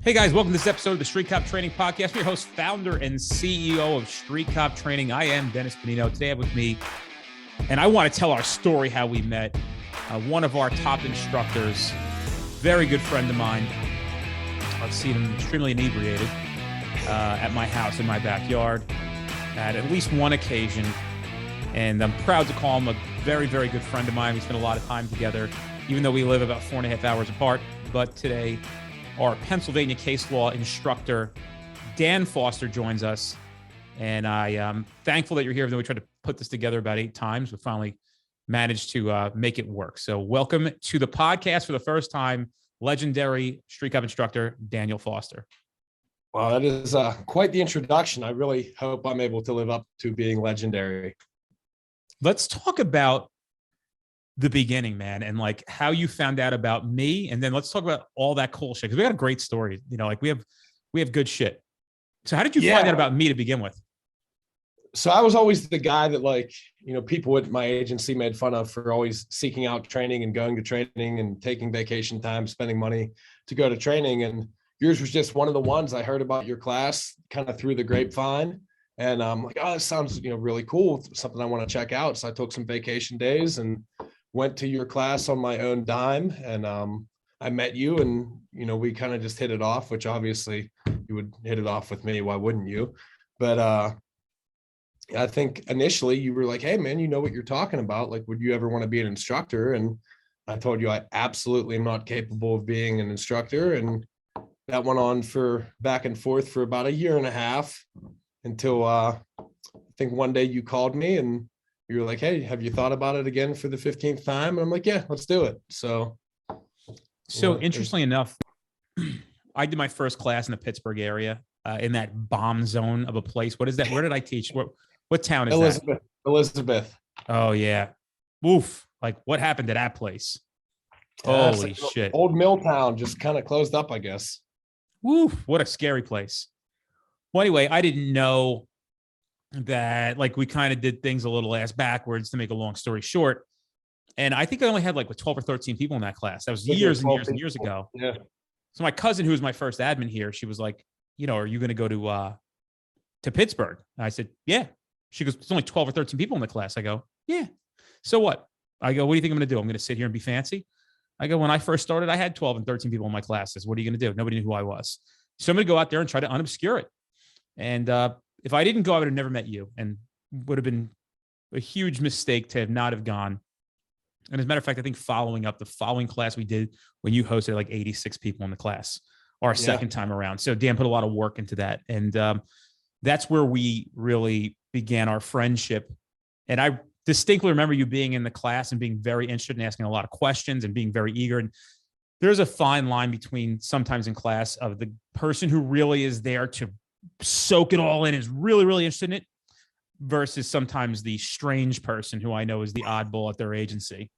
Hey guys, welcome to this episode of the Street Cop Training Podcast. I'm your host, founder, and CEO of Street Cop Training. I am Dennis Panino. Today I have with me, and I want to tell our story how we met. One of our top instructors, very good friend of mine. I've seen him extremely inebriated at my house in my backyard at least one occasion. And I'm proud to call him a very, very good friend of mine. We spent a lot of time together, even though we live about 4.5 hours apart. But today, our Pennsylvania case law instructor, Dan Foster, joins us. And I am thankful that you're here. Even though we tried to put this together about 8 times, we finally managed to make it work. So welcome to the podcast for the first time, legendary Street Cop instructor, Daniel Foster. Well, that is quite the introduction. I really hope I'm able to live up to being legendary. Let's talk about the beginning, man, and like how you found out about me, and then let's talk about all that cool shit, because we got a great story. You know, like we have good shit. So how did you find out about me to begin with? So I was always the guy that, people at my agency made fun of for always seeking out training and going to training and taking vacation time, spending money to go to training. And yours was just one of the ones. I heard about your class kind of through the grapevine. And I'm like, oh, this sounds, really cool. Something I want to check out. So I took some vacation days and went to your class on my own dime. And I met you, and, we kind of just hit it off, which obviously you would hit it off with me. Why wouldn't you? But I think initially you were like, hey, man, you know what you're talking about. Like, would you ever want to be an instructor? And I told you I absolutely am not capable of being an instructor. And that went on for back and forth for about 1.5 years until I think one day you called me and you were like, hey, have you thought about it again for the 15th time? And I'm like, yeah, let's do it. So Interestingly enough, I did my first class in the Pittsburgh area, in that bomb zone of a place. What is that? Where did I teach? What town is that? Elizabeth. Oh yeah. Oof. Like, what happened to that place? Holy shit. Old mill town, just kind of closed up, I guess. Woof. What a scary place. Well, anyway, I didn't know that, like, we kind of did things a little ass backwards, to make a long story short. And I think I only had like 12 or 13 people in that class. That was years and years and years ago. Yeah. So my cousin, who was my first admin here, she was like, are you going to go to Pittsburgh? And I said, yeah. She goes, there's only 12 or 13 people in the class. I go, yeah. So what? I go, what do you think I'm going to do? I'm going to sit here and be fancy? I go, when I first started, I had 12 and 13 people in my classes. What are you going to do? Nobody knew who I was. So I'm going to go out there and try to unobscure it. And if I didn't go, I would have never met you, and would have been a huge mistake to not have gone. And as a matter of fact, I think following up the following class we did, when you hosted, like 86 people in the class, our second time around. So Dan put a lot of work into that. And that's where we really began our friendship. And I distinctly remember you being in the class and being very interested in asking a lot of questions and being very eager. And there's a fine line between sometimes in class of the person who really is there to soak it all in, is really, really interested in it, versus sometimes the strange person who I know is the oddball at their agency.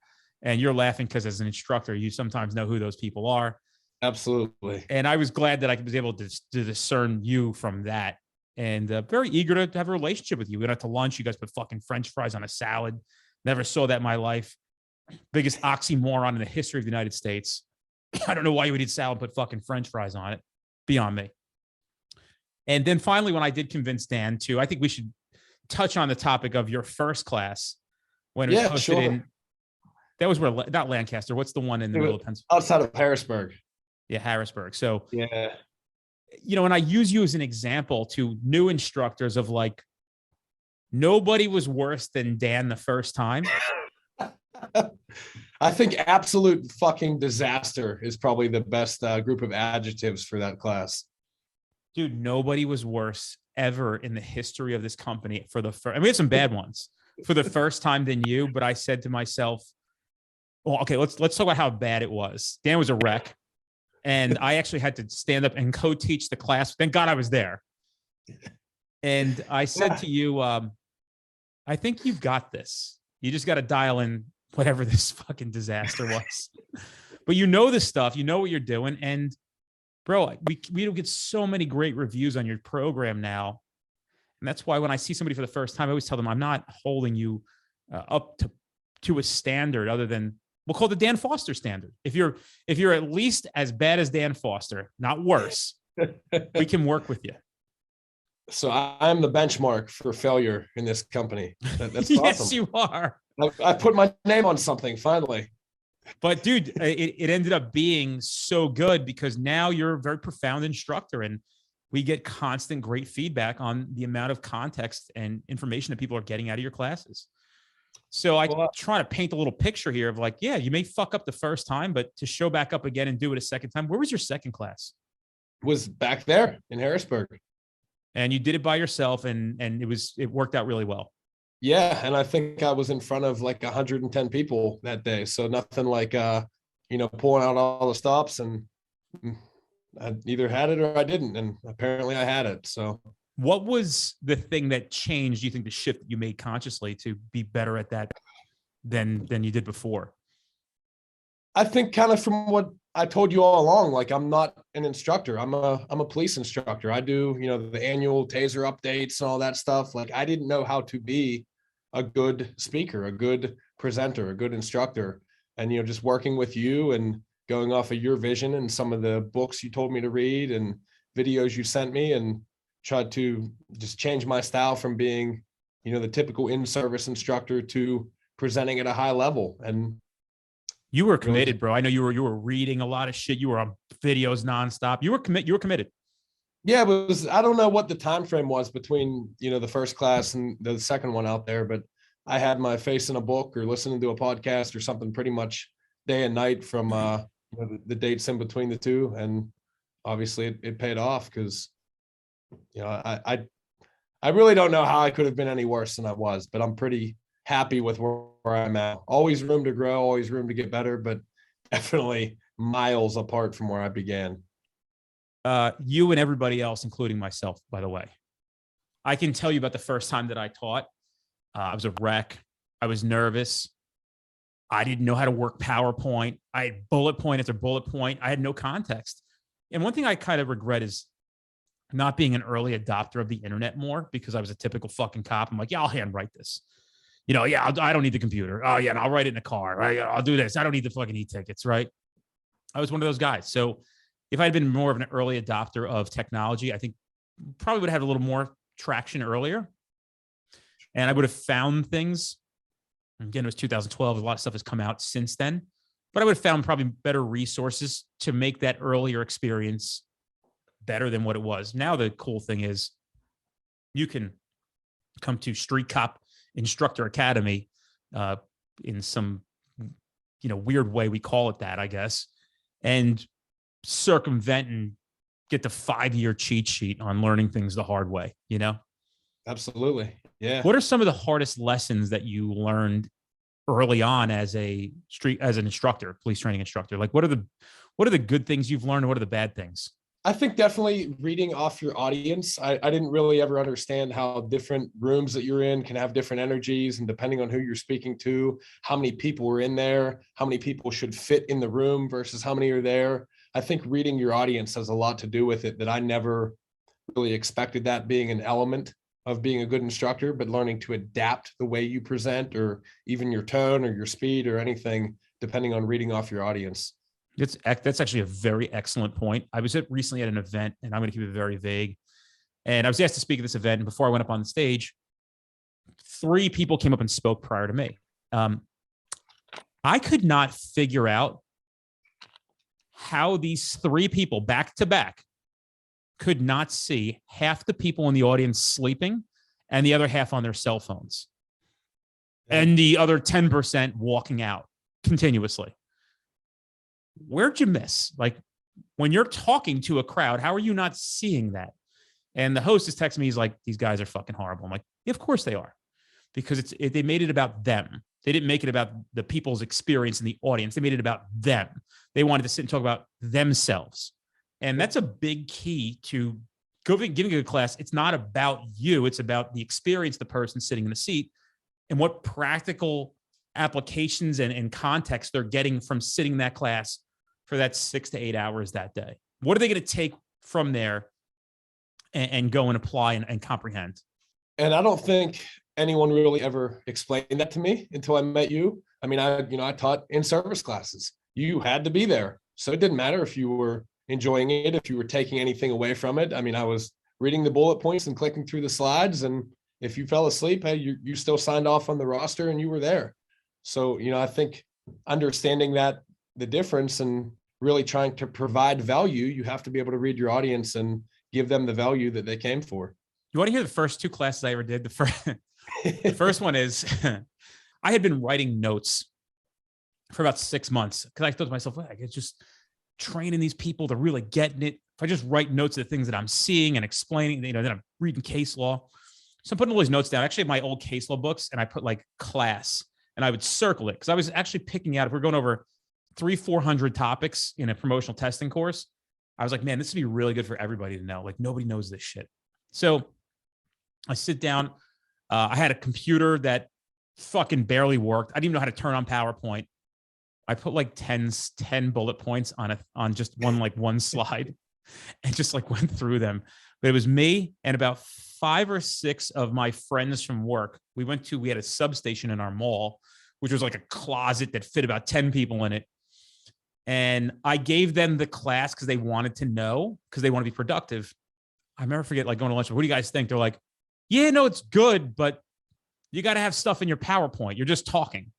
And you're laughing because as an instructor, you sometimes know who those people are. Absolutely. And I was glad that I was able to discern you from that, and very eager to have a relationship with you. We went out to lunch. You guys put fucking French fries on a salad. Never saw that in my life. Biggest oxymoron in the history of the United States. I don't know why you would eat salad, put fucking French fries on it. Beyond me. And then finally, when I did convince Dan to, I think we should touch on the topic of your first class when it was posted in. That was where, not Lancaster. What's the one in the middle of Pennsylvania? Outside of Harrisburg. Yeah, Harrisburg. So, yeah. And I use you as an example to new instructors of, like, nobody was worse than Dan the first time. I think absolute fucking disaster is probably the best group of adjectives for that class. Dude, nobody was worse ever in the history of this company for the first. I mean, we had some bad ones for the first time than you, but I said to myself, well, okay, let's talk about how bad it was. Dan was a wreck. And I actually had to stand up and co-teach the class. Thank God I was there. And I said to you, I think you've got this. You just got to dial in whatever this fucking disaster was. But you know this stuff. You know what you're doing. And bro, we don't get so many great reviews on your program now. And that's why when I see somebody for the first time, I always tell them I'm not holding you up to a standard other than, we'll call it the Dan Foster standard. If you're at least as bad as Dan Foster, not worse, we can work with you. So I'm the benchmark for failure in this company. That's Yes, awesome. you are. I put my name on something finally. But dude, it ended up being so good because now you're a very profound instructor, and we get constant great feedback on the amount of context and information that people are getting out of your classes. So I try to paint a little picture here of like, yeah, you may fuck up the first time, but to show back up again and do it a second time. Where was your second class? Was back there in Harrisburg. And you did it by yourself, and it worked out really well. Yeah, and I think I was in front of like 110 people that day. So nothing like pulling out all the stops, and I either had it or I didn't, and apparently I had it. So what was the thing that changed, you think, the shift that you made consciously to be better at that than you did before? I think kind of from what I told you all along, like I'm not an instructor. I'm a police instructor. I do, the annual taser updates and all that stuff. Like I didn't know how to be a good speaker, a good presenter, a good instructor. And, just working with you and going off of your vision and some of the books you told me to read and videos you sent me, and tried to just change my style from being, the typical in-service instructor to presenting at a high level. And you were committed, bro. I know you were reading a lot of shit. You were on videos nonstop. You were committed. Yeah, it was. I don't know what the time frame was between the first class and the second one out there, but I had my face in a book or listening to a podcast or something pretty much day and night from the dates in between the two, and obviously it paid off because I really don't know how I could have been any worse than I was, but I'm pretty happy with where I'm at. Always room to grow, always room to get better, but definitely miles apart from where I began. You and everybody else, including myself, by the way. I can tell you about the first time that I taught. I was a wreck. I was nervous. I didn't know how to work PowerPoint. I had bullet point after bullet point. I had no context. And one thing I kind of regret is not being an early adopter of the internet more, because I was a typical fucking cop. I'm like, yeah, I'll handwrite this. I don't need the computer. Oh, yeah, and I'll write it in a car. I'll do this. I don't need the fucking e-tickets, right? I was one of those guys. So if I had been more of an early adopter of technology, I think probably would have had a little more traction earlier. And I would have found things. Again, it was 2012. A lot of stuff has come out since then. But I would have found probably better resources to make that earlier experience better than what it was. Now, the cool thing is you can come to Street Cop Instructor Academy in some, weird way we call it that, I guess, and circumvent and get the 5-year cheat sheet on learning things the hard way, Absolutely. Yeah. What are some of the hardest lessons that you learned early on as an instructor, police training instructor? Like what are the good things you've learned and what are the bad things? I think definitely reading off your audience. I didn't really ever understand how different rooms that you're in can have different energies, and depending on who you're speaking to, how many people are in there, how many people should fit in the room versus how many are there. I think reading your audience has a lot to do with it, that I never really expected that being an element of being a good instructor, but learning to adapt the way you present, or even your tone or your speed or anything, depending on reading off your audience. That's actually a very excellent point. I was recently at an event, and I'm going to keep it very vague. And I was asked to speak at this event. And before I went up on the stage, 3 people came up and spoke prior to me. I could not figure out how these 3 people back to back could not see half the people in the audience sleeping and the other half on their cell phones, and the other 10% walking out continuously. Where'd you miss? Like when you're talking to a crowd, how are you not seeing that? And the host is texting me. He's like, these guys are fucking horrible. I'm like, yeah, of course they are, because they made it about them. They didn't make it about the people's experience in the audience. They made it about them. They wanted to sit and talk about themselves. And that's a big key to giving a class. It's not about you. It's about the experience of the person sitting in the seat and what practical applications and context they're getting from sitting in that class for that 6 to 8 hours that day. What are they going to take from there and go and apply and comprehend? And I don't think anyone really ever explained that to me until I met you. I mean, I taught in service classes. You had to be there. So it didn't matter if you were enjoying it, if you were taking anything away from it. I mean, I was reading the bullet points and clicking through the slides. And if you fell asleep, hey, you still signed off on the roster and you were there. So, I think understanding that the difference and really trying to provide value, you have to be able to read your audience and give them the value that they came for. You want to hear the first two classes I ever did? The first one is I had been writing notes for about 6 months because I thought to myself, well, I could just training these people. They're really getting it. If I just write notes of the things that I'm seeing and explaining, then I'm reading case law. So I'm putting all these notes down. Actually, my old case law books, and I put like class, and I would circle it because I was actually picking out, if we're going over 300-400 topics in a promotional testing course, I was like, man, this would be really good for everybody to know. Like, nobody knows this shit. So I sit down. I had a computer that fucking barely worked. I didn't even know how to turn on PowerPoint. I put like 10 bullet points on just one slide and just like went through them. But it was me and about 5 or 6 of my friends from work. We had a substation in our mall, which was like a closet that fit about 10 people in it. And I gave them the class because they wanted to know, because they want to be productive. I never forget, like, going to lunch. What do you guys think? They're like, yeah, no, it's good, but you got to have stuff in your PowerPoint. You're just talking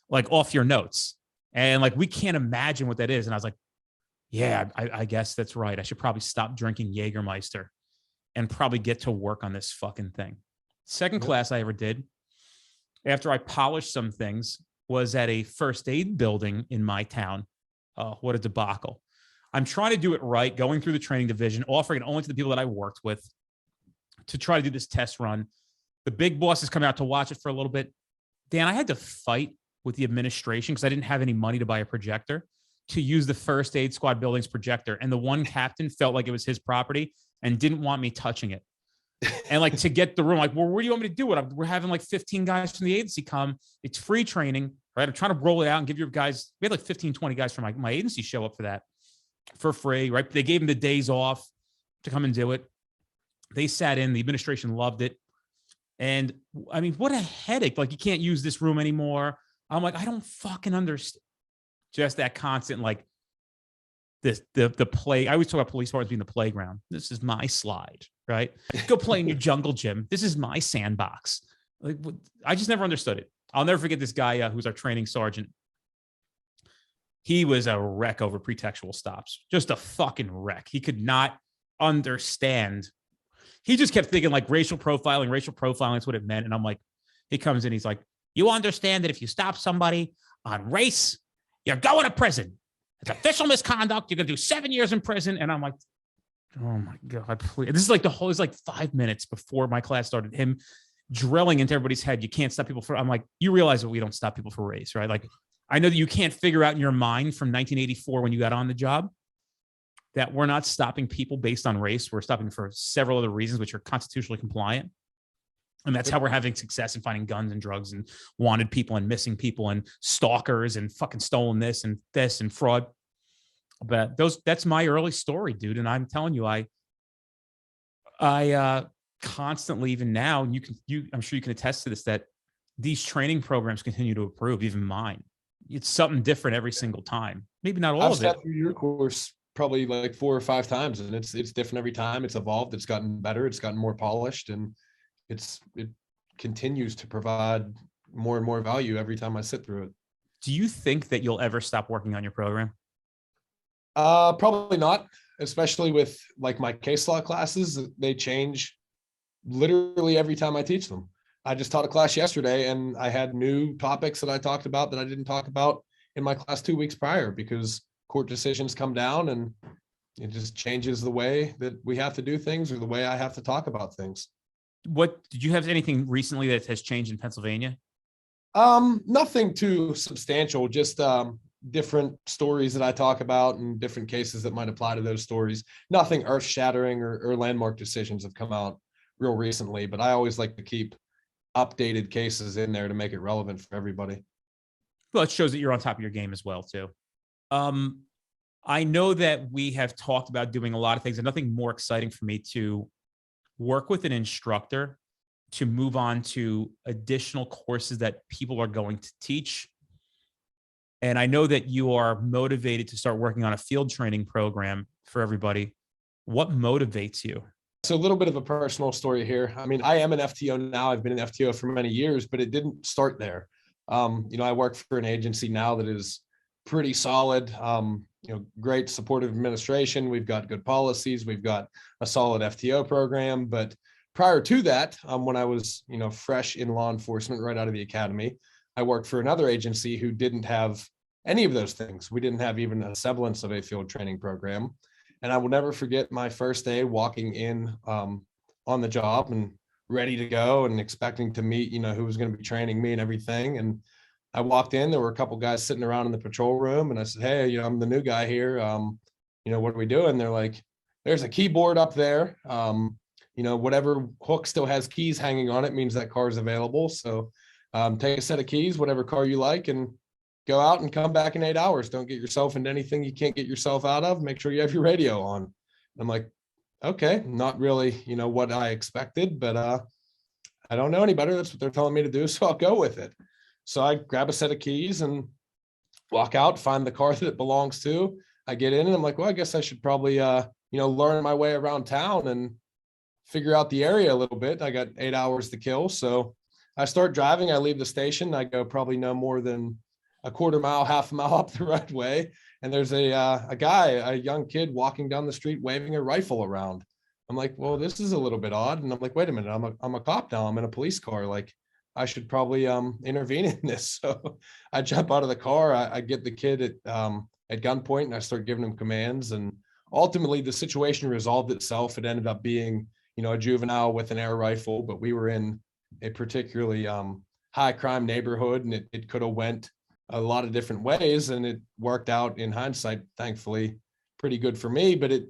like off your notes. And like, we can't imagine what that is. And I was like, yeah, I guess that's right. I should probably stop drinking Jägermeister and probably get to work on this fucking thing. Second class I ever did, after I polished some things, was at a first aid building in my town. Oh, what a debacle. I'm trying to do it right, going through the training division, offering it only to the people that I worked with to try to do this test run. The big boss is coming out to watch it for a little bit. Dan, I had to fight with the administration because I didn't have any money to buy a projector to use the first aid squad building's projector. And the one captain felt like it was his property and didn't want me touching it. And like, to get the room, like, well, where do you want me to do it? We're having like 15 guys from the agency come. It's free training, right? I'm trying to roll it out and give your guys, we had like 15, 20 guys from my agency show up for that for free, right? They gave them the days off to come and do it. They sat in, the administration loved it. And I mean, what a headache. Like, you can't use this room anymore. I'm like, I don't fucking understand. Just that constant, like, the play. I always talk about police departments being the playground. This is my slide, right? Go play in your jungle gym. This is my sandbox. Like, I just never understood it. I'll never forget this guy who's our training sergeant. He was a wreck over pretextual stops. Just a fucking wreck. He could not understand. He just kept thinking like racial profiling is what it meant. And I'm like, he comes in, he's like, you understand that if you stop somebody on race, you're going to prison. It's official misconduct. You're going to do 7 years in prison. And I'm like, oh my God, please. This is like it's like 5 minutes before my class started, him drilling into everybody's head. You can't stop people I'm like, you realize that we don't stop people for race, right? Like, I know that you can't figure out in your mind from 1984 when you got on the job that we're not stopping people based on race. We're stopping for several other reasons, which are constitutionally compliant. And that's how we're having success in finding guns and drugs and wanted people and missing people and stalkers and fucking stolen this and fraud. But that's my early story, dude. And I'm telling you, I constantly, even now, and I'm sure you can attest to this, that these training programs continue to improve, even mine. It's something different every single time. Maybe not all I've of it. sat through your course probably like 4 or 5 times, and it's different every time. It's evolved. It's gotten better. It's gotten more polished, and it continues to provide more and more value every time I sit through it. Do you think that you'll ever stop working on your program? Probably not, especially with like my case law classes. They change literally every time I teach them. I just taught a class yesterday and I had new topics that I talked about that I didn't talk about in my class 2 weeks prior, because court decisions come down and it just changes the way that we have to do things or the way I have to talk about things. What did you have anything recently that has changed in Pennsylvania? Nothing too substantial, just different stories that I talk about and different cases that might apply to those stories. Nothing earth shattering or landmark decisions have come out real recently, but I always like to keep updated cases in there to make it relevant for everybody. Well, it shows that you're on top of your game as well, too. I know that we have talked about doing a lot of things, and nothing more exciting for me to work with an instructor to move on to additional courses that people are going to teach And I know that you are motivated to start working on a field training program for everybody. What motivates you? So a little bit of a personal story here. I mean, I am an FTO now. I've been an FTO for many years, but it didn't start there. I work for an agency now that is pretty solid. Great supportive administration. We've got good policies. We've got a solid FTO program. But prior to that, when I was, fresh in law enforcement right out of the academy, I worked for another agency who didn't have any of those things. We didn't have even a semblance of a field training program. And I will never forget my first day walking in on the job and ready to go and expecting to meet, who was going to be training me and everything. And I walked in, there were a couple guys sitting around in the patrol room, and I said, "Hey, I'm the new guy here. What are we doing?" They're like, "There's a keyboard up there. Whatever hook still has keys hanging on it means that car is available. So take a set of keys, whatever car you like, and go out and come back in 8 hours. Don't get yourself into anything you can't get yourself out of. Make sure you have your radio on." I'm like, okay, not really, what I expected, but I don't know any better. That's what they're telling me to do, so I'll go with it. So I grab a set of keys and walk out, find the car that it belongs to. I get in and I'm like, well, I guess I should probably, learn my way around town and figure out the area a little bit. I got 8 hours to kill. So I start driving. I leave the station. I go probably no more than a quarter mile, half a mile up the right way. And there's a young kid walking down the street, waving a rifle around. I'm like, well, this is a little bit odd. And I'm like, wait a minute, I'm a cop now. I'm in a police car. Like, I should probably intervene in this. So I jump out of the car. I get the kid at gunpoint and I start giving him commands. And ultimately the situation resolved itself. It ended up being, a juvenile with an air rifle, but we were in a particularly high crime neighborhood, and it could have went a lot of different ways, and it worked out in hindsight, thankfully, pretty good for me. But it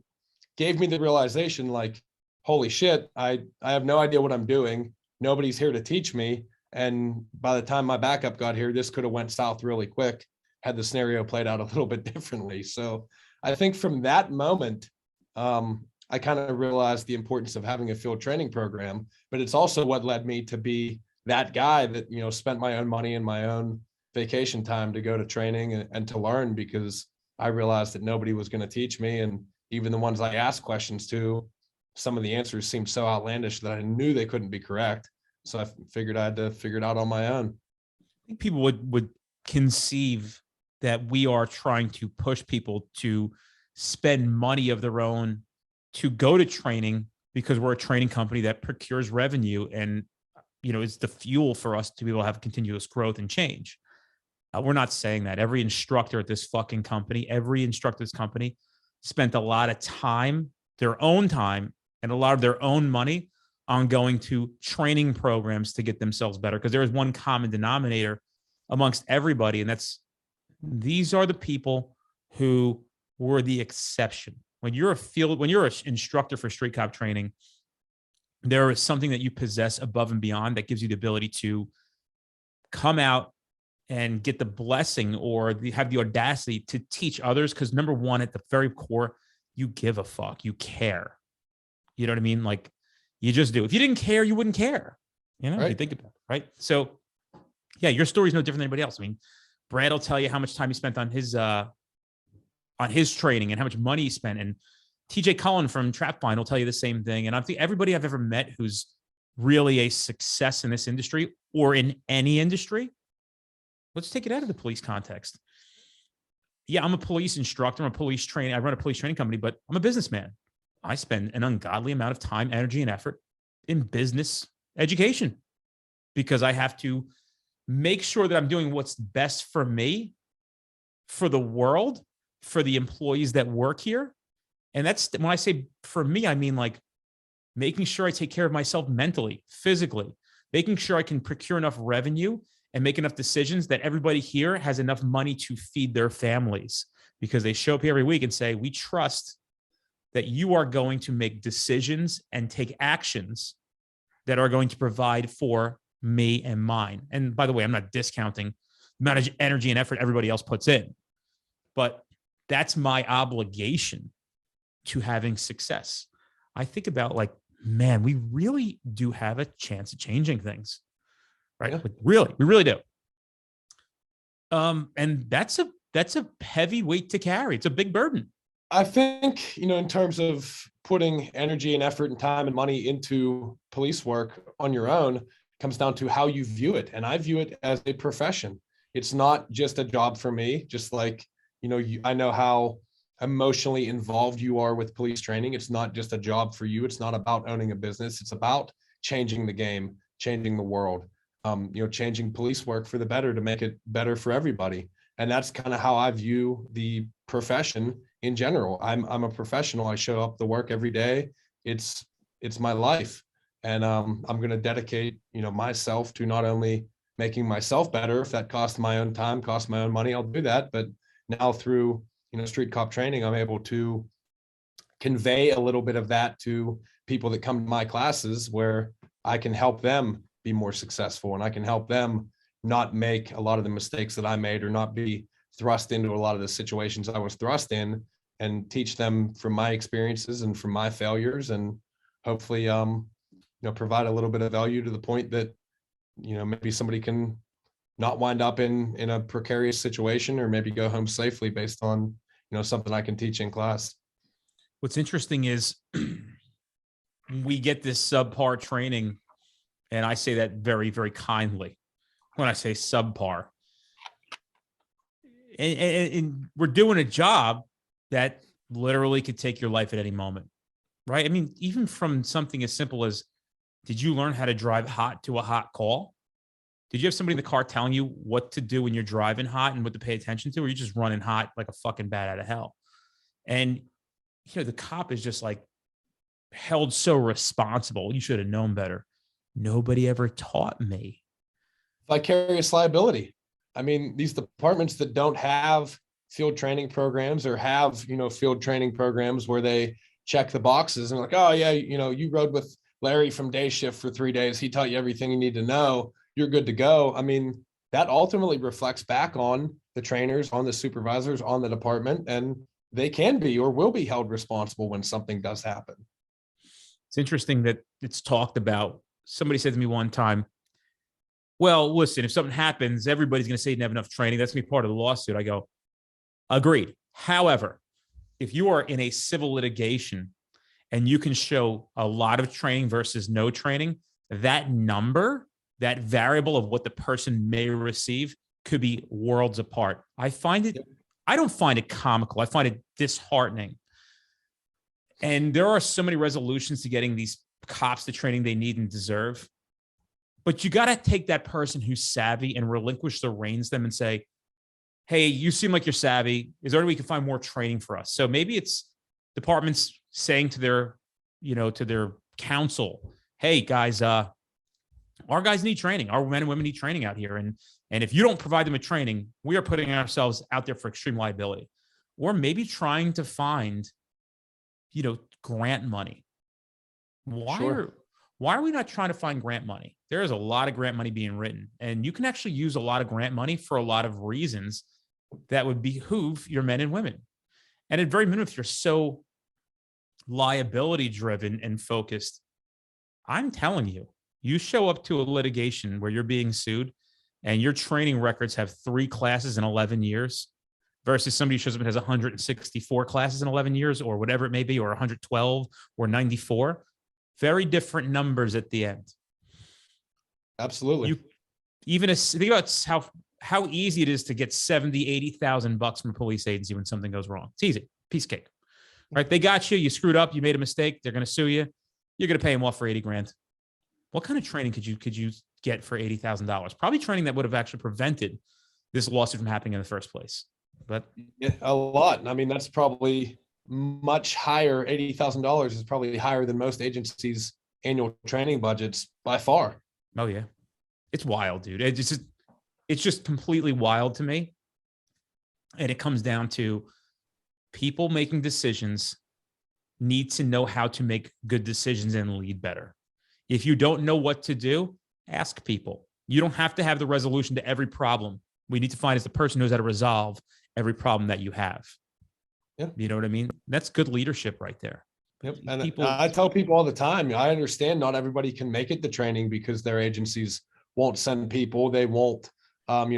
gave me the realization, like, holy shit, I have no idea what I'm doing. Nobody's here to teach me. And by the time my backup got here, this could have went south really quick had the scenario played out a little bit differently. So I think from that moment, I kind of realized the importance of having a field training program, but it's also what led me to be that guy that, spent my own money and my own vacation time to go to training and to learn, because I realized that nobody was going to teach me. And even the ones I asked questions to, some of the answers seemed so outlandish that I knew they couldn't be correct. So I figured I had to figure it out on my own. I think people would conceive that we are trying to push people to spend money of their own to go to training because we're a training company that procures revenue and, is the fuel for us to be able to have continuous growth and change. We're not saying that. Every instructor at this fucking company, every instructor at this company spent a lot of time, their own time, and a lot of their own money on going to training programs to get themselves better. Because there is one common denominator amongst everybody, and these are the people who were the exception. When you're an instructor for Street Cop training, there is something that you possess above and beyond that gives you the ability to come out and get the blessing or have the audacity to teach others. Because number one, at the very core, you give a fuck. You care. You know what I mean? Like, you just do. If you didn't care, you wouldn't care. Right. If you think about it, right? So, yeah, your story is no different than anybody else. I mean, Brad will tell you how much time he spent on his training and how much money he spent. And TJ Cullen from Trapvine will tell you the same thing. And I think everybody I've ever met who's really a success in this industry or in any industry, let's take it out of the police context. Yeah, I'm a police instructor. I'm a police trainer. I run a police training company, but I'm a businessman. I spend an ungodly amount of time, energy, and effort in business education because I have to make sure that I'm doing what's best for me, for the world, for the employees that work here. And that's when I say for me, I mean like making sure I take care of myself mentally, physically, making sure I can procure enough revenue and make enough decisions that everybody here has enough money to feed their families, because they show up here every week and say, we trust that you are going to make decisions and take actions that are going to provide for me and mine. And by the way, I'm not discounting the amount of energy and effort everybody else puts in, but that's my obligation to having success. I think about like, man, we really do have a chance of changing things, right? Yeah. Like, really, we really do. And that's a heavy weight to carry. It's a big burden. I think, in terms of putting energy and effort and time and money into police work on your own comes down to how you view it. And I view it as a profession. It's not just a job for me, just like, I know how emotionally involved you are with police training. It's not just a job for you. It's not about owning a business. It's about changing the game, changing the world, changing police work for the better to make it better for everybody. And that's kind of how I view the profession in general. I'm a professional. I show up to work every day. It's my life. And I'm going to dedicate, myself to not only making myself better. If that costs my own time, costs my own money, I'll do that. But now through, Street Cop Training, I'm able to convey a little bit of that to people that come to my classes, where I can help them be more successful, and I can help them not make a lot of the mistakes that I made, or not be thrust into a lot of the situations I was thrust in, and teach them from my experiences and from my failures, and hopefully, provide a little bit of value to the point that, maybe somebody can not wind up in a precarious situation, or maybe go home safely based on, something I can teach in class. What's interesting is we get this subpar training, and I say that very, very kindly when I say subpar. And we're doing a job that literally could take your life at any moment, right? I mean, even from something as simple as, did you learn how to drive hot to a hot call? Did you have somebody in the car telling you what to do when you're driving hot and what to pay attention to? Or are you just running hot like a fucking bat out of hell? And, the cop is just like held so responsible. You should have known better. Nobody ever taught me. Vicarious liability. I mean, these departments that don't have field training programs, or have, field training programs where they check the boxes and like, oh yeah, you rode with Larry from day shift for 3 days. He taught you everything you need to know. You're good to go. I mean, that ultimately reflects back on the trainers, on the supervisors, on the department, and they can be or will be held responsible when something does happen. It's interesting that it's talked about. Somebody said to me one time, well, listen, if something happens, everybody's going to say you didn't have enough training. That's going to be part of the lawsuit. I go, agreed. However, if you are in a civil litigation and you can show a lot of training versus no training, that number, that variable of what the person may receive could be worlds apart. I don't find it comical. I find it disheartening. And there are so many resolutions to getting these cops the training they need and deserve. But you got to take that person who's savvy and relinquish the reins to them and say, hey, you seem like you're savvy. Is there any way we can find more training for us? So maybe it's departments saying to their counsel, hey guys, our guys need training. Our men and women need training out here. And if you don't provide them with training, we are putting ourselves out there for extreme liability. Or maybe trying to find, grant money. Why are we not trying to find grant money? There is a lot of grant money being written, and you can actually use a lot of grant money for a lot of reasons that would behoove your men and women. And at very minimum, if you're so liability driven and focused, I'm telling you, you show up to a litigation where you're being sued and your training records have 3 classes in 11 years versus somebody who shows up and has 164 classes in 11 years, or whatever it may be, or 112 or 94. Very different numbers at the end. Absolutely. Think about how easy it is to get 70, 80,000 bucks from a police agency when something goes wrong. It's easy, piece of cake, right? They got you, you screwed up, you made a mistake. They're going to sue you. You're going to pay them off for 80 grand. What kind of training could you get for $80,000? Probably training that would have actually prevented this lawsuit from happening in the first place. But yeah, a lot. I mean, that's probably much higher. $80,000 is probably higher than most agencies' annual training budgets by far. Oh yeah, it's wild, dude. It's just completely wild to me. And it comes down to people making decisions need to know how to make good decisions and lead better. If you don't know what to do, ask people. You don't have to have the resolution to every problem. We need to find is the person who knows how to resolve every problem that you have. Yeah. You know what I mean? That's good leadership right there. Yep. And I tell people all the time, I understand not everybody can make it to training because their agencies won't send people. They won't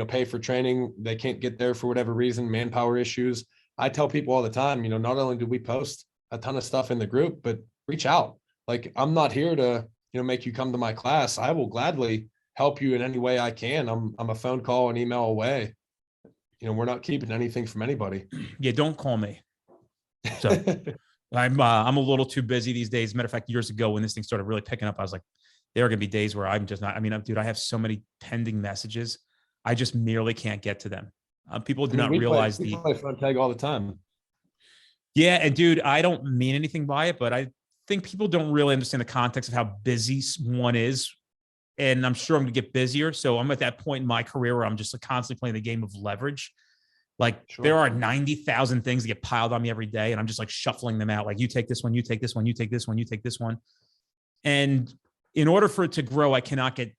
pay for training. They can't get there for whatever reason, manpower issues. I tell people all the time, not only do we post a ton of stuff in the group, but reach out. Like, I'm not here to, make you come to my class. I will gladly help you in any way I can. I'm a phone call and email away. We're not keeping anything from anybody. Yeah, don't call me. So I'm a little too busy these days. Matter of fact, years ago when this thing started really picking up, I was like, there are going to be days where I'm just not. I mean, dude, I have so many pending messages. I just merely can't get to them. People do not realize we play front tag all the time. Yeah, and dude, I don't mean anything by it, but I think people don't really understand the context of how busy one is. And I'm sure I'm going to get busier. So I'm at that point in my career where I'm just constantly playing the game of leverage. Like, sure, there are 90,000 things that get piled on me every day. And I'm just like shuffling them out. Like, you take this one, you take this one, you take this one, you take this one. And in order for it to grow, I cannot get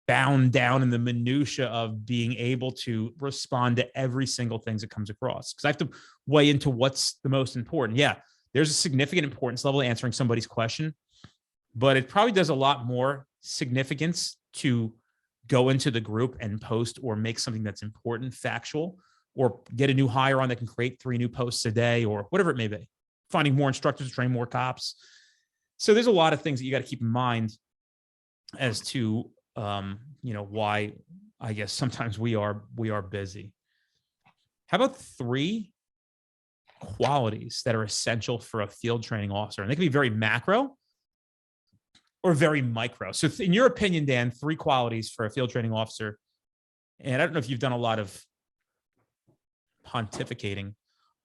bound down in the minutia of being able to respond to every single thing that comes across. Because I have to weigh into what's the most important. Yeah, there's a significant importance level to answering somebody's question, but it probably does a lot more significance to go into the group and post or make something that's important, factual, or get a new hire on that can create 3 new posts a day or whatever it may be. Finding more instructors to train more cops. So there's a lot of things that you got to keep in mind as to, why I guess sometimes we are busy. How about 3 qualities that are essential for a field training officer? And they can be very macro or very micro. So in your opinion, Dan, 3 qualities for a field training officer. And I don't know if you've done a lot of pontificating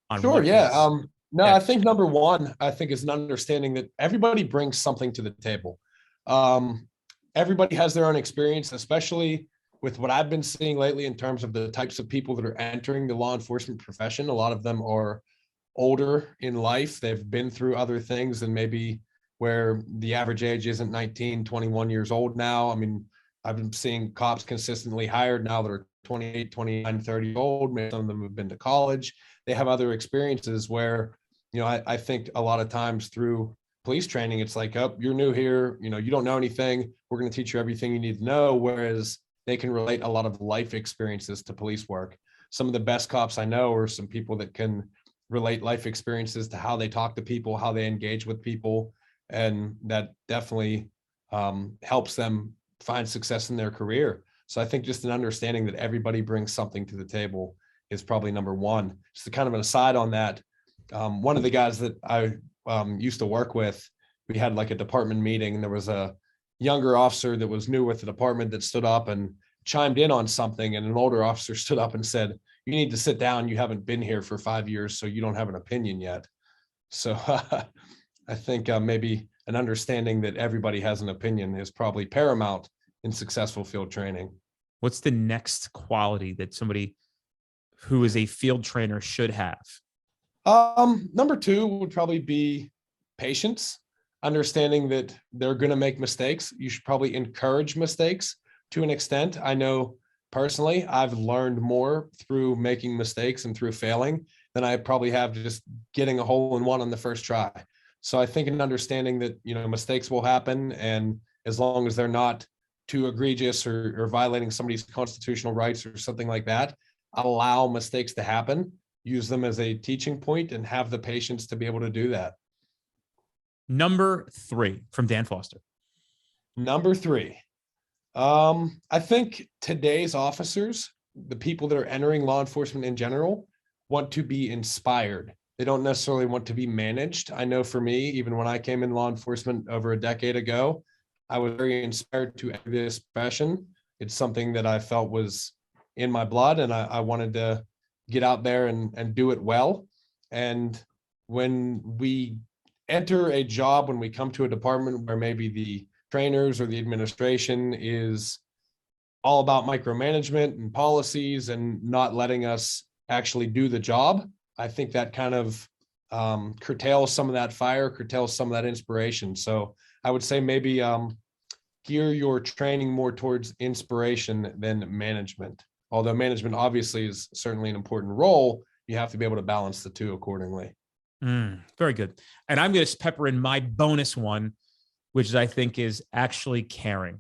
on. Sure. Yeah. No, I think number 1, is an understanding that everybody brings something to the table. Everybody has their own experience, especially with what I've been seeing lately in terms of the types of people that are entering the law enforcement profession. A lot of them are older in life. They've been through other things and maybe where the average age isn't 19, 21 years old now. I mean, I've been seeing cops consistently hired now that are 28, 29, 30 old. Maybe some of them have been to college. They have other experiences where, I think a lot of times through police training, it's like, oh, you're new here. You don't know anything. We're going to teach you everything you need to know. Whereas they can relate a lot of life experiences to police work. Some of the best cops I know are some people that can relate life experiences to how they talk to people, how they engage with people. And that definitely helps them find success in their career. So I think just an understanding that everybody brings something to the table is probably number 1. Just a kind of an aside on that. One of the guys that I used to work with, we had like a department meeting, and there was a younger officer that was new with the department that stood up and chimed in on something. And an older officer stood up and said, "You need to sit down. You haven't been here for 5 years, so you don't have an opinion yet." So I think maybe an understanding that everybody has an opinion is probably paramount in successful field training. What's the next quality that somebody who is a field trainer should have? Number 2 would probably be patience, understanding that they're going to make mistakes. You should probably encourage mistakes to an extent. I know personally, I've learned more through making mistakes and through failing than I probably have just getting a hole in one on the first try. So I think an understanding that, mistakes will happen, and as long as they're not too egregious or violating somebody's constitutional rights or something like that, allow mistakes to happen, use them as a teaching point, and have the patience to be able to do that. Number 3 from Dan Foster. Number 3. I think today's officers, the people that are entering law enforcement in general, want to be inspired. They don't necessarily want to be managed. I know for me, even when I came in law enforcement over a decade ago, I was very inspired to enter this profession. It's something that I felt was in my blood, and I wanted to get out there and do it well. And when we enter a job, when we come to a department where maybe the trainers or the administration is all about micromanagement and policies and not letting us actually do the job, I think that kind of curtails some of that fire, curtails some of that inspiration. So I would say maybe gear your training more towards inspiration than management. Although management obviously is certainly an important role, you have to be able to balance the two accordingly. Very good. And I'm going to pepper in my bonus one, which I think is actually caring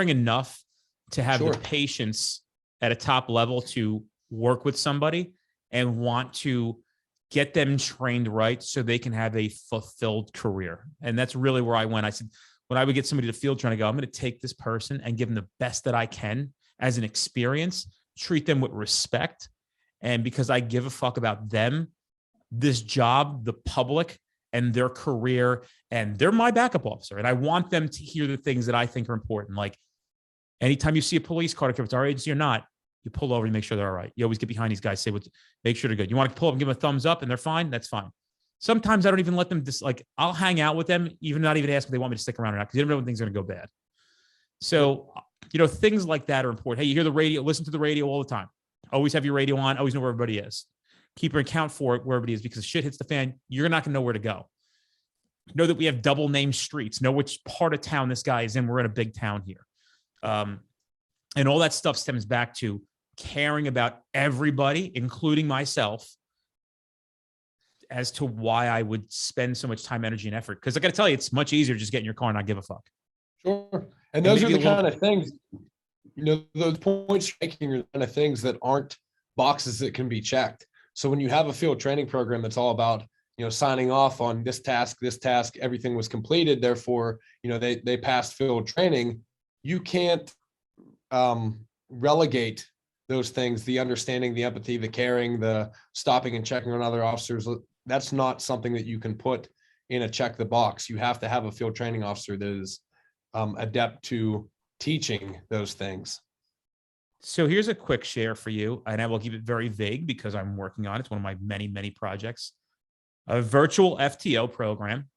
enough to have Sure. the patience at a top level to work with somebody and want to get them trained right so they can have a fulfilled career. And that's really where I went. I said, when I would get somebody to field train, I go, I'm going to take this person and give them the best that I can as an experience, treat them with respect. And because I give a fuck about them, this job, the public, and their career, and they're my backup officer. And I want them to hear the things that I think are important. Like anytime you see a police car, if it's our agency or not, you pull over, you make sure they're all right. You always get behind these guys, say what, make sure they're good. You want to pull up and give them a thumbs up and they're fine, that's fine. Sometimes I don't even let them I'll hang out with them, even not even ask if they want me to stick around or not, because you never know when things are going to go bad. So, things like that are important. Hey, you hear the radio, listen to the radio all the time. Always have your radio on, always know where everybody is. Keep an account for it where everybody is, because shit hits the fan, you're not going to know where to go. Know that we have double named streets. Know which part of town this guy is in. We're in a big town here. And all that stuff stems back to caring about everybody, including myself, as to why I would spend so much time, energy, and effort. Because I got to tell you, it's much easier to just get in your car and not give a fuck. Sure. And those are the kind of things, those points making are the kind of things that aren't boxes that can be checked. So when you have a field training program that's all about, signing off on this task, everything was completed, therefore, they passed field training, you can't relegate those things, the understanding, the empathy, the caring, the stopping and checking on other officers. That's not something that you can put in a check the box. You have to have a field training officer that is adept to teaching those things. So here's a quick share for you, and I will keep it very vague because I'm working on it. It's one of my many, many projects. A virtual FTO program,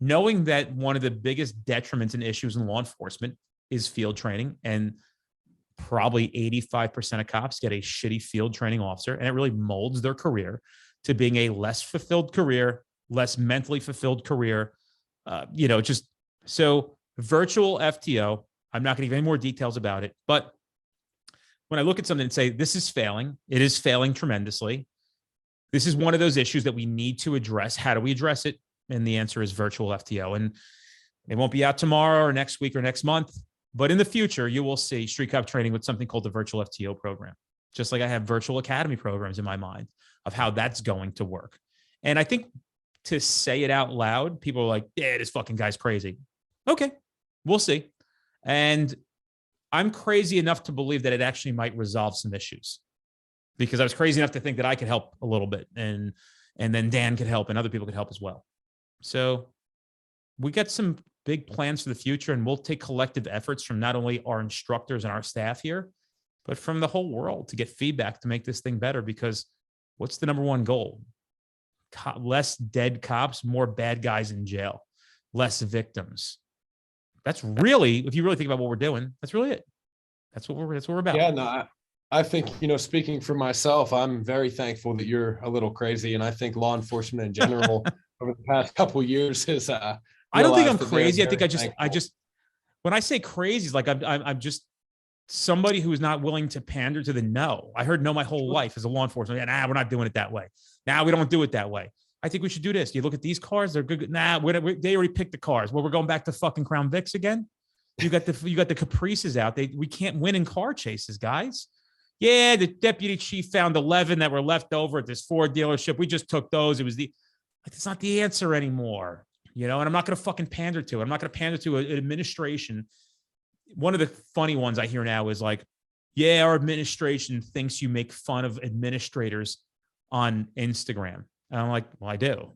knowing that one of the biggest detriments and issues in law enforcement is field training, and probably 85% of cops get a shitty field training officer, and it really molds their career to being a less fulfilled career, less mentally fulfilled career. So virtual FTO, I'm not going to give any more details about it, but when I look at something and say, this is failing, it is failing tremendously. This is one of those issues that we need to address. How do we address it? And the answer is virtual FTO. And it won't be out tomorrow or next week or next month, but in the future, you will see Street Cop Training with something called the virtual FTO program. Just like I have virtual academy programs in my mind of how that's going to work. And I think to say it out loud, people are like, yeah, this fucking guy's crazy. Okay, we'll see. And I'm crazy enough to believe that it actually might resolve some issues, because I was crazy enough to think that I could help a little bit, and then Dan could help and other people could help as well. So we got some big plans for the future, and we'll take collective efforts from not only our instructors and our staff here, but from the whole world to get feedback to make this thing better. Because what's the number one goal? Less dead cops, more bad guys in jail, less victims. That's really, if you really think about what we're doing, that's really it. That's what we're about. Yeah, no, I think, speaking for myself, I'm very thankful that you're a little crazy. And I think law enforcement in general over the past couple of years is, I don't think I'm crazy. I think I just, when I say crazy, it's like, I'm just somebody who is not willing to pander to the no. I heard no my whole life as a law enforcement. Nah, we're not doing it that way. Nah, we don't do it that way. I think we should do this. You look at these cars; they're good. Nah, they already picked the cars. Well, we're going back to fucking Crown Vics again. You got the Caprices out. We can't win in car chases, guys. Yeah, the deputy chief found 11 that were left over at this Ford dealership. We just took those. It was it's not the answer anymore, And I'm not going to fucking pander to it. I'm not going to pander to an administration. One of the funny ones I hear now is like, yeah, our administration thinks you make fun of administrators on Instagram. And I'm like, well, I do.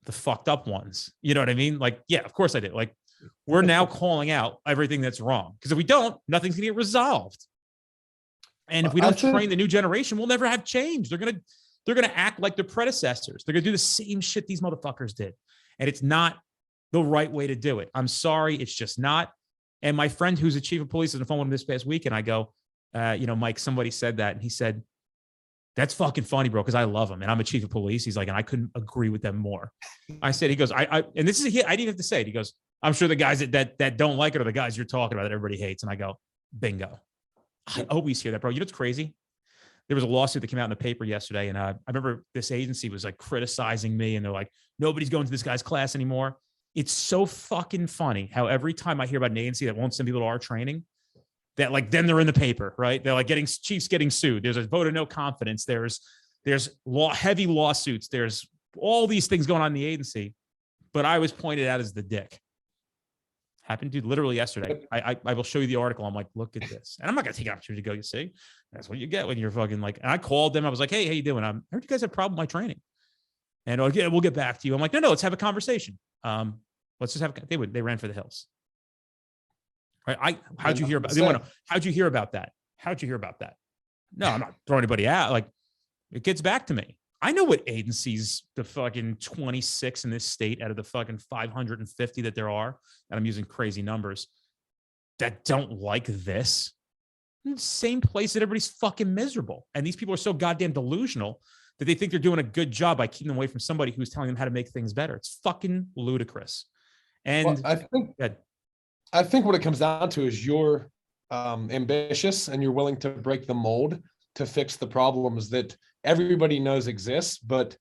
The fucked up ones. You know what I mean? Like, yeah, of course I do. Like, we're now calling out everything that's wrong. Because if we don't, nothing's going to get resolved. And if we don't train the new generation, we'll never have change. They're going to act like their predecessors. They're going to do the same shit these motherfuckers did. And it's not the right way to do it. I'm sorry. It's just not. And my friend who's the chief of police on the phone with him this past week, and I go, Mike, somebody said that. And he said, that's fucking funny, bro, because I love him and I'm a chief of police. He's like, and I couldn't agree with them more. I said, he goes, and this is a hit. I didn't even have to say it. He goes, I'm sure the guys that don't like it are the guys you're talking about that everybody hates. And I go, bingo. I always hear that, bro. You know what's crazy? There was a lawsuit that came out in the paper yesterday. And I remember this agency was like criticizing me and they're like, nobody's going to this guy's class anymore. It's so fucking funny how every time I hear about an agency that won't send people to our training, that like, then they're in the paper, right? They're like Chiefs getting sued. There's a vote of no confidence. There's heavy lawsuits. There's all these things going on in the agency, but I was pointed out as the dick. Happened to literally yesterday. I will show you the article. I'm like, look at this. And I'm not going to take an opportunity to go, you see, that's what you get when you're fucking like, and I called them. I was like, hey, how you doing? I heard you guys have a problem with my training. And yeah, we'll get back to you. I'm like, no, let's have a conversation. Let's just have, they ran for the hills. Right. How'd you hear about, how'd you hear about that? How'd you hear about that? No, I'm not throwing anybody out. Like, it gets back to me. I know what agencies, the fucking 26 in this state out of the fucking 550 that there are, and I'm using crazy numbers, that don't like this. Same place that everybody's fucking miserable. And these people are so goddamn delusional that they think they're doing a good job by keeping them away from somebody who's telling them how to make things better. It's fucking ludicrous. And I think what it comes down to is you're ambitious and you're willing to break the mold to fix the problems that everybody knows exists, but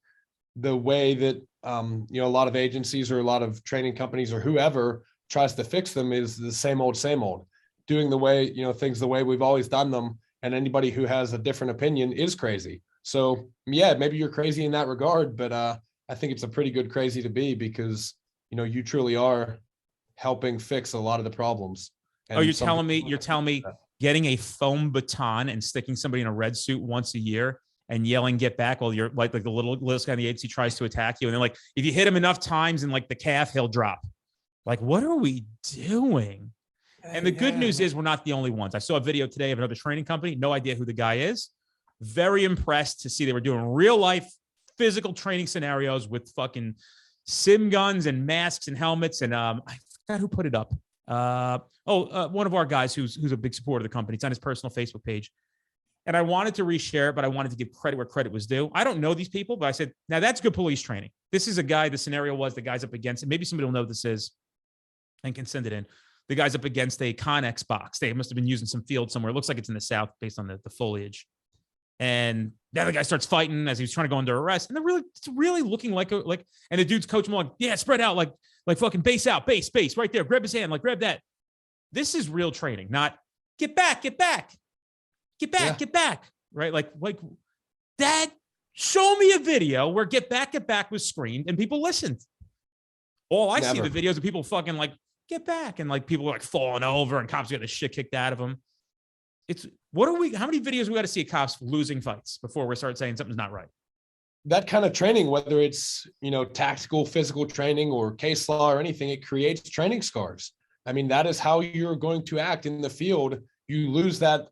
the way that a lot of agencies or a lot of training companies or whoever tries to fix them is the same old, doing the way, things the way we've always done them. And anybody who has a different opinion is crazy. So yeah, maybe you're crazy in that regard, but I think it's a pretty good crazy to be, because you truly are helping fix a lot of the problems. And you're telling me getting a foam baton and sticking somebody in a red suit once a year and yelling, get back, while you're like the little guy in the agency tries to attack you. And then like, if you hit him enough times in like the calf, he'll drop. Like, what are we doing? And the good news is we're not the only ones. I saw a video today of another training company. No idea who the guy is. Very impressed to see they were doing real life physical training scenarios with fucking sim guns and masks and helmets. And I forgot who put it up. One of our guys who's a big supporter of the company. It's on his personal Facebook page. And I wanted to reshare it, but I wanted to give credit where credit was due. I don't know these people, but I said, now that's good police training. This is a guy, the scenario was the guy's up against it. Maybe somebody will know what this is and can send it in. The guy's up against a Connex box. They must have been using some field somewhere. It looks like it's in the South based on the foliage. And now the guy starts fighting as he's trying to go under arrest. And it's really looking like, and the dude's coaching him like, yeah, spread out, like fucking base out, base, right there. Grab his hand, like grab that. This is real training, not get back. Right? Like that. Show me a video where get back was screamed and people listened. All I see the videos of people fucking like, get back. And like people are like falling over and cops get the shit kicked out of them. How many videos we got to see of cops losing fights before we start saying something's not right? That kind of training, whether it's, tactical, physical training or case law or anything, it creates training scars. I mean, that is how you're going to act in the field. You lose that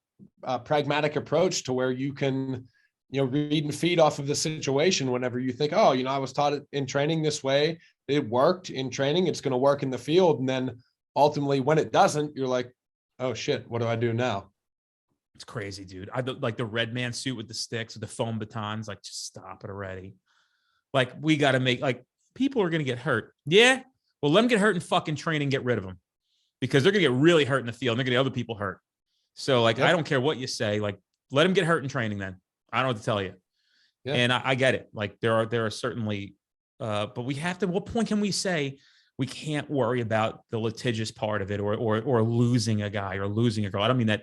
pragmatic approach to where you can, read and feed off of the situation whenever you think, oh, I was taught it in training this way. It worked in training. It's going to work in the field. And then ultimately when it doesn't, you're like, oh shit, what do I do now? It's crazy, dude. I like the red man suit with the sticks, with the foam batons, like just stop it already. Like we got to make, like, people are going to get hurt. Yeah. Well, let them get hurt in fucking training, get rid of them, because they're going to get really hurt in the field. And they're going to get other people hurt. So like, I don't care what you say, like let them get hurt in training. Then I don't know what to tell you. Yeah. And I get it. Like there are certainly, but we have to, what point can we say we can't worry about the litigious part of it or losing a guy or losing a girl? I don't mean that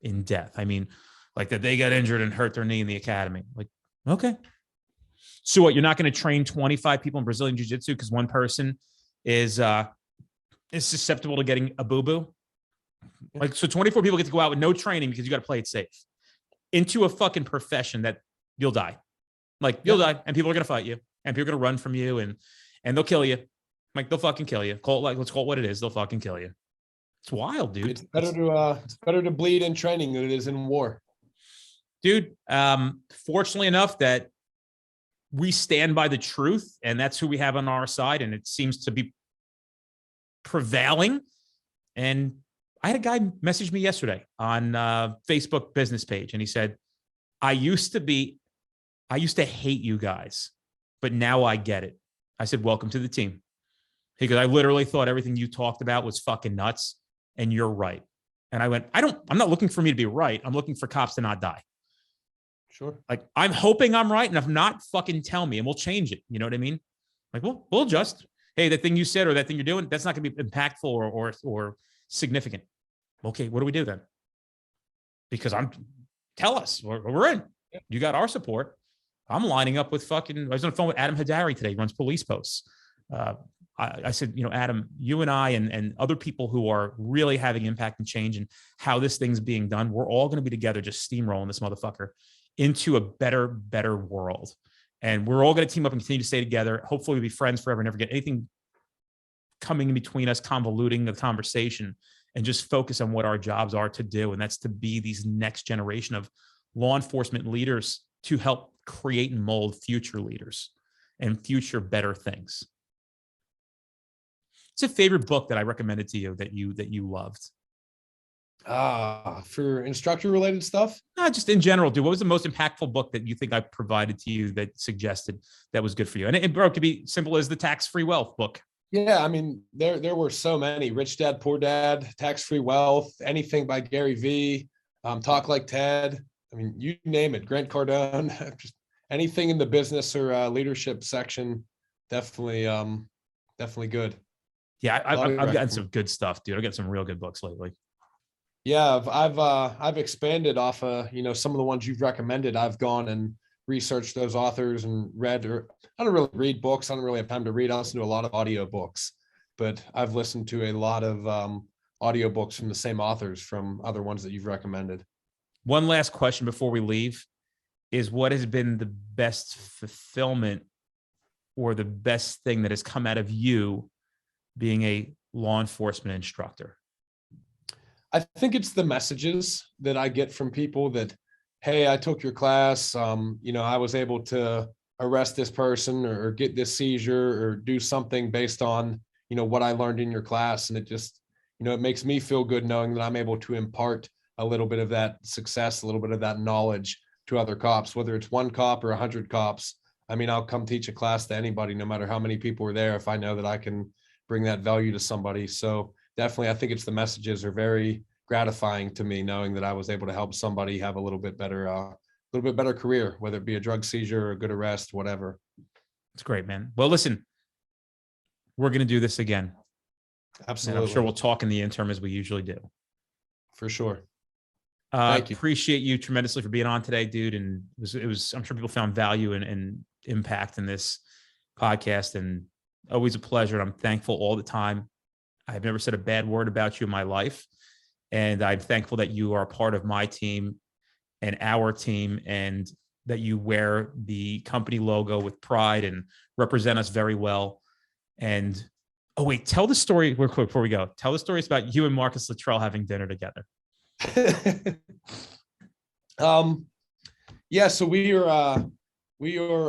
in death. I mean, like that they got injured and hurt their knee in the academy. Like, okay. So what, you're not going to train 25 people in Brazilian jiu-jitsu because one person is susceptible to getting a boo-boo? Like, so 24 people get to go out with no training because you got to play it safe into a fucking profession that you'll die. Like you'll die and people are going to fight you and people are going to run from you and they'll kill you. Like they'll fucking kill you. Let's call it what it is. They'll fucking kill you. It's wild, dude. It's better to bleed in training than it is in war. Dude, fortunately enough that we stand by the truth and that's who we have on our side. And it seems to be prevailing. And I had a guy message me yesterday on Facebook business page. And he said, I used to hate you guys, but now I get it. I said, welcome to the team. He goes, I literally thought everything you talked about was fucking nuts. And you're right. And I went, I'm not looking for me to be right. I'm looking for cops to not die. Sure. Like I'm hoping I'm right. And if not, fucking tell me and we'll change it. You know what I mean? Like, we'll adjust. Hey, that thing you said, or that thing you're doing, that's not going to be impactful or significant. Okay. What do we do then? because tell us, we're in. You got our support. I'm lining up with I was on the phone with Adam Hadari today. He runs police posts. I said, Adam, you and I and other people who are really having impact and change and how this thing's being done, we're all going to be together just steamrolling this motherfucker into a better world. And we're all going to team up and continue to stay together. Hopefully we'll be friends forever, never get anything coming in between us, convoluting the conversation, and just focus on what our jobs are to do. And that's to be these next generation of law enforcement leaders to help create and mold future leaders and future better things. It's a favorite book that I recommended to you that you loved. For instructor related stuff? No, just in general, dude. What was the most impactful book that you think I provided to you that suggested that was good for you? And it could be simple as the Tax-Free Wealth book. Yeah, I mean, there were so many. Rich Dad, Poor Dad, Tax-Free Wealth, anything by Gary Vee, Talk Like Ted. I mean, you name it. Grant Cardone, just anything in the business or leadership section. Definitely good. Yeah, I've gotten some good stuff, dude. I've got some real good books lately. Yeah, I've expanded off some of the ones you've recommended. I've gone and researched those authors and read. Or I don't really read books. I don't really have time to read. I listen to a lot of audio books, but I've listened to a lot of audio books from the same authors from other ones that you've recommended. One last question before we leave is, what has been the best fulfillment or the best thing that has come out of you being a law enforcement instructor? I think it's the messages that I get from people that, hey, I took your class. I was able to arrest this person or get this seizure or do something based on, what I learned in your class. And it just, it makes me feel good knowing that I'm able to impart a little bit of that success, a little bit of that knowledge to other cops, whether it's one cop or 100 cops. I mean, I'll come teach a class to anybody, no matter how many people are there, if I know that I can bring that value to somebody. So definitely, I think it's the messages are very gratifying to me, knowing that I was able to help somebody have a little bit better career, whether it be a drug seizure or a good arrest, whatever. It's great, man. Well, listen, we're going to do this again. Absolutely. And I'm sure we'll talk in the interim as we usually do. For sure. Thank you. Appreciate you tremendously for being on today, dude. And it was I'm sure people found value and impact in this podcast, and always a pleasure. And I'm thankful all the time. I've never said a bad word about you in my life. And I'm thankful that you are a part of my team and our team, and that you wear the company logo with pride and represent us very well. And oh wait, tell the story real quick before we go. Tell the stories about you and Marcus Luttrell having dinner together. Yeah, so we are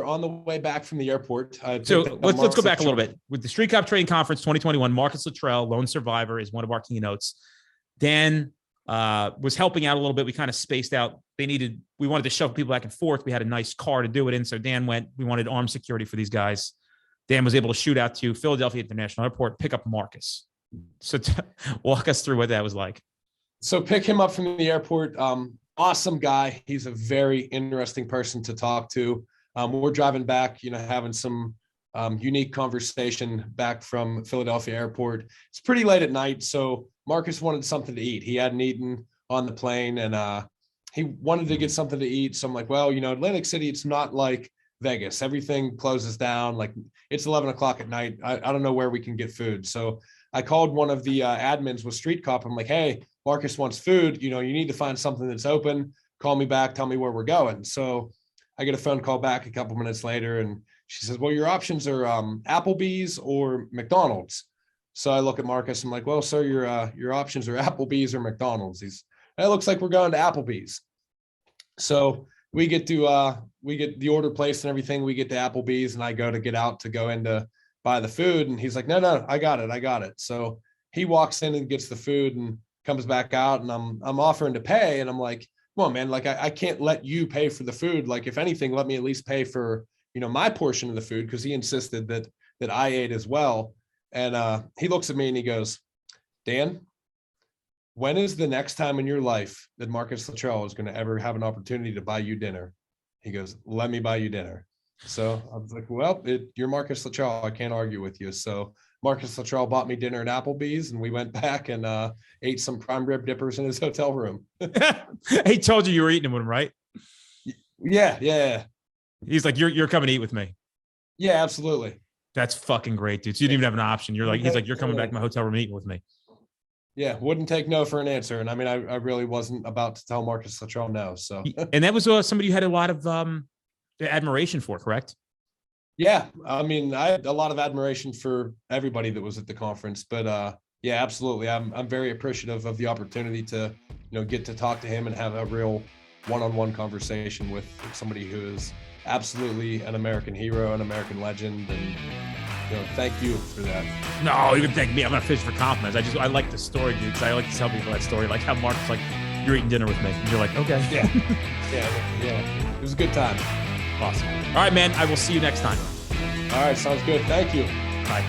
on the way back from the airport. So let's go back a little bit. With the Street Cop Training Conference 2021, Marcus Luttrell, lone survivor, is one of our keynotes. Dan was helping out a little bit. We kind of spaced out. We wanted to shove people back and forth. We had a nice car to do it in. So Dan went, we wanted armed security for these guys. Dan was able to shoot out to Philadelphia International Airport, pick up Marcus. So walk us through what that was like. So pick him up from the airport. Awesome guy. He's a very interesting person to talk to. We're driving back, having some unique conversation back from Philadelphia Airport. It's pretty late at night, so Marcus wanted something to eat. He hadn't eaten on the plane, and he wanted to get something to eat. So I'm like, well, Atlantic City, it's not like Vegas. Everything closes down. Like, it's 11 o'clock at night. I don't know where we can get food. So I called one of the admins with Street Cop. I'm like, hey, Marcus wants food. You need to find something that's open. Call me back. Tell me where we're going. So I get a phone call back a couple minutes later, and she says, well, your options are Applebee's or McDonald's. So I look at Marcus. I'm like, well, sir, your options are Applebee's or McDonald's. It looks like we're going to Applebee's. So we get the order placed and everything. We get to Applebee's, and I go in to buy the food. And he's like, no, I got it. So he walks in and gets the food and comes back out, and I'm offering to pay. And I'm like, come on, man, like I can't let you pay for the food. Like, if anything, let me at least pay for, my portion of the food, because he insisted that I ate as well. And he looks at me and he goes, Dan, when is the next time in your life that Marcus Luttrell is going to ever have an opportunity to buy you dinner? He goes, let me buy you dinner. So I was like, well, you're Marcus Luttrell. I can't argue with you. So Marcus Luttrell bought me dinner at Applebee's, and we went back and ate some prime rib dippers in his hotel room. He told you were eating with him, right? Yeah. He's like, you're coming to eat with me. Yeah, absolutely. That's fucking great, dude. So you didn't even have an option. He's like, you're coming back to my hotel room eating with me. Yeah, wouldn't take no for an answer. And I mean, I really wasn't about to tell Marcus Luttrell no. So, and that was somebody you had a lot of admiration for, correct? Yeah, I mean, I had a lot of admiration for everybody that was at the conference, but yeah, absolutely. I'm very appreciative of the opportunity to, get to talk to him and have a real one-on-one conversation with somebody who is absolutely an American hero, an American legend, and thank you for that. No, you can thank me. I'm not fishing for compliments. I like the story, dude, because I like to tell people that story, like how Mark's like, you're eating dinner with me, and you're like, okay. Yeah. It was a good time. Awesome. All right, man. I will see you next time. All right. Sounds good. Thank you. Bye.